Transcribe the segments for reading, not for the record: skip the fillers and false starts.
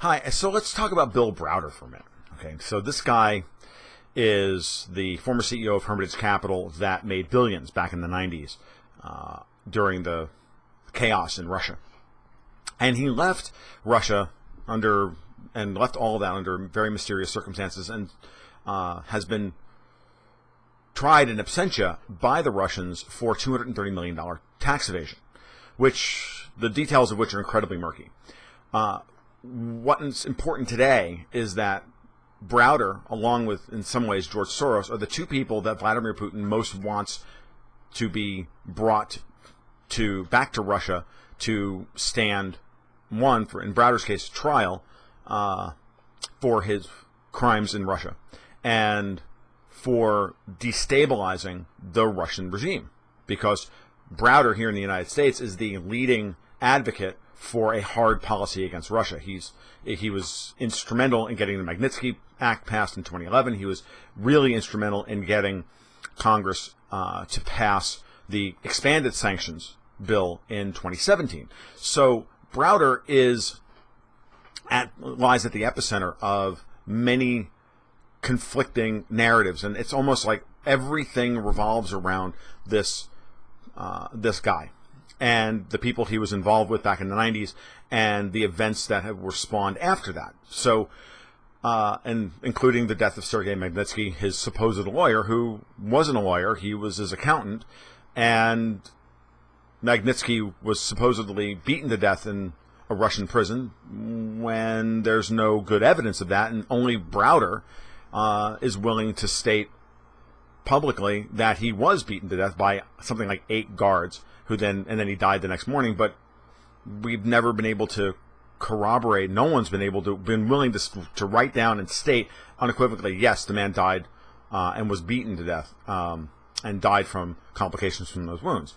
Hi, so let's talk about Bill Browder for a minute. Okay, so this guy is the former CEO of Hermitage Capital that made billions back in the 90s during the chaos in Russia. And he left Russia left all of that under very mysterious circumstances and has been tried in absentia by the Russians for $230 million tax evasion, which the details of which are incredibly murky. What's important today is that Browder, along with, in some ways, George Soros, are the two people that Vladimir Putin most wants to be brought back to Russia to stand, one, for, in Browder's case, trial for his crimes in Russia, and for destabilizing the Russian regime. Because Browder here in the United States is the leading advocate for a hard policy against Russia. He was instrumental in getting the Magnitsky Act passed in 2011. He was really instrumental in getting Congress to pass the expanded sanctions bill in 2017. So Browder lies at the epicenter of many conflicting narratives, and it's almost like everything revolves around this guy and the people he was involved with back in the 90s and the events that were spawned after that. So, and including the death of Sergei Magnitsky, his supposed lawyer, who wasn't a lawyer, he was his accountant, and Magnitsky was supposedly beaten to death in a Russian prison when there's no good evidence of that, and only Browder is willing to state publicly that he was beaten to death by something like 8 guards, and then he died the next morning. But we've never been able to corroborate. No one's been willing to write down and state unequivocally, yes, the man died and was beaten to death and died from complications from those wounds.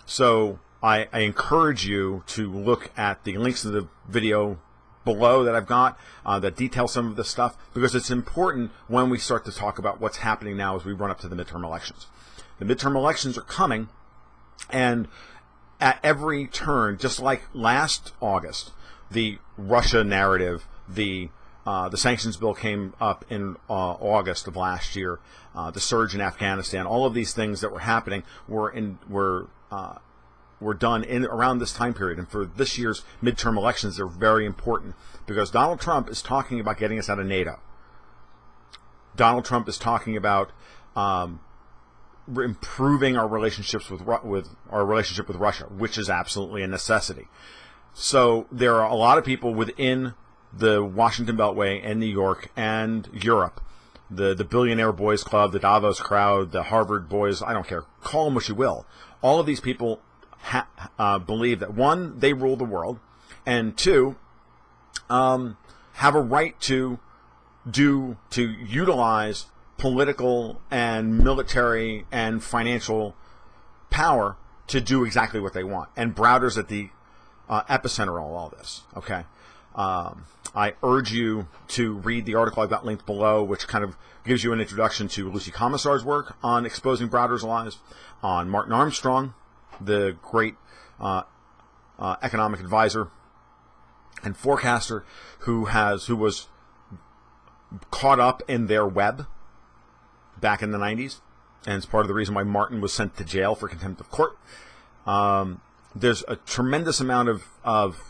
So I encourage you to look at the links to the video below that I've got that detail some of this stuff, because it's important when we start to talk about what's happening now as we run up to the midterm elections. The midterm elections are coming, and at every turn, just like last August, the Russia narrative, the sanctions bill came up in August of last year, the surge in Afghanistan, all of these things that were happening were done in around this time period. And for this year's midterm elections, they're very important because Donald Trump is talking about getting us out of NATO. Donald Trump is talking about improving our relationships with our relationship with Russia, which is absolutely a necessity. So there are a lot of people within the Washington Beltway and New York and Europe, the billionaire boys club, the Davos crowd, the Harvard boys, I don't care, call them what you will. All of these people believe that, one, they rule the world, and two, have a right to utilize political and military and financial power to do exactly what they want. And Browder's at the epicenter of all this. Okay, I urge you to read the article I've got linked below, which kind of gives you an introduction to Lucy Komisar's work on exposing Browder's lies, on Martin Armstrong, the great economic advisor and forecaster who was caught up in their web back in the 90s, and it's part of the reason why Martin was sent to jail for contempt of court. There's a tremendous amount of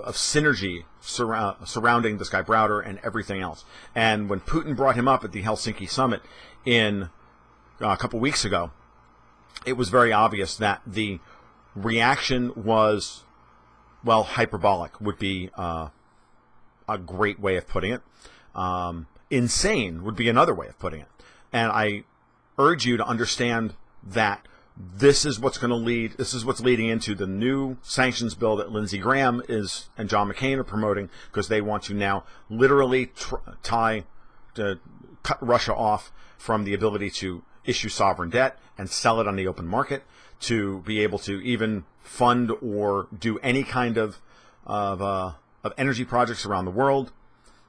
synergy surrounding this guy Browder and everything else. And when Putin brought him up at the Helsinki summit in a couple weeks ago, it was very obvious that the reaction was, well, hyperbolic would be a great way of putting it. Insane would be another way of putting it. And I urge you to understand that this is what's leading into the new sanctions bill that Lindsey Graham and John McCain are promoting, because they want to now literally cut Russia off from the ability to issue sovereign debt and sell it on the open market, to be able to even fund or do any kind of energy projects around the world,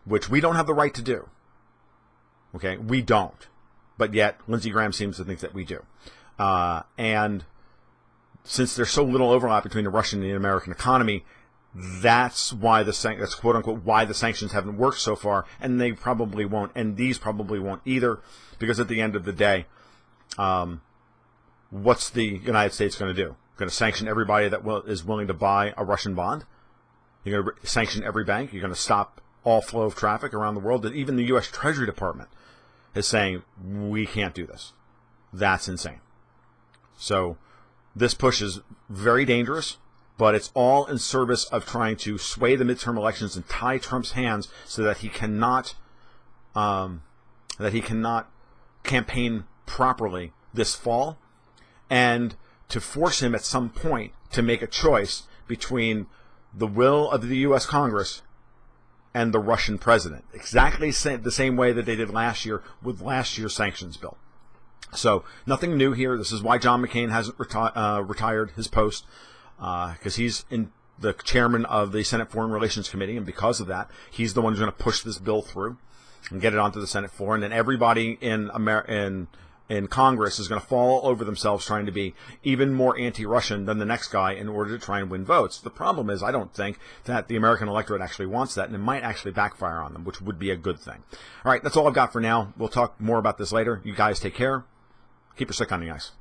which we don't have the right to do. Okay, we don't. But yet, Lindsey Graham seems to think that we do. And since there's so little overlap between the Russian and the American economy, That's why that's quote unquote why the sanctions haven't worked so far, and they probably won't, and these probably won't either, because at the end of the day, what's the United States going to do? Going to sanction everybody that is willing to buy a Russian bond? You're going to sanction every bank? You're going to stop all flow of traffic around the world? Even the U.S. Treasury Department is saying, we can't do this. That's insane. So this push is very dangerous, but it's all in service of trying to sway the midterm elections and tie Trump's hands so that he cannot campaign properly this fall, and to force him at some point to make a choice between the will of the U.S. Congress and the Russian president. Exactly the same way that they did last year with last year's sanctions bill. So nothing new here. This is why John McCain hasn't retired his post, because he's the chairman of the Senate Foreign Relations Committee, and because of that, he's the one who's going to push this bill through and get it onto the Senate floor. And then everybody in Congress is going to fall over themselves trying to be even more anti-Russian than the next guy in order to try and win votes. The problem is, I don't think that the American electorate actually wants that, and it might actually backfire on them, which would be a good thing. All right, that's all I've got for now. We'll talk more about this later. You guys take care. Keep your stick on the ice.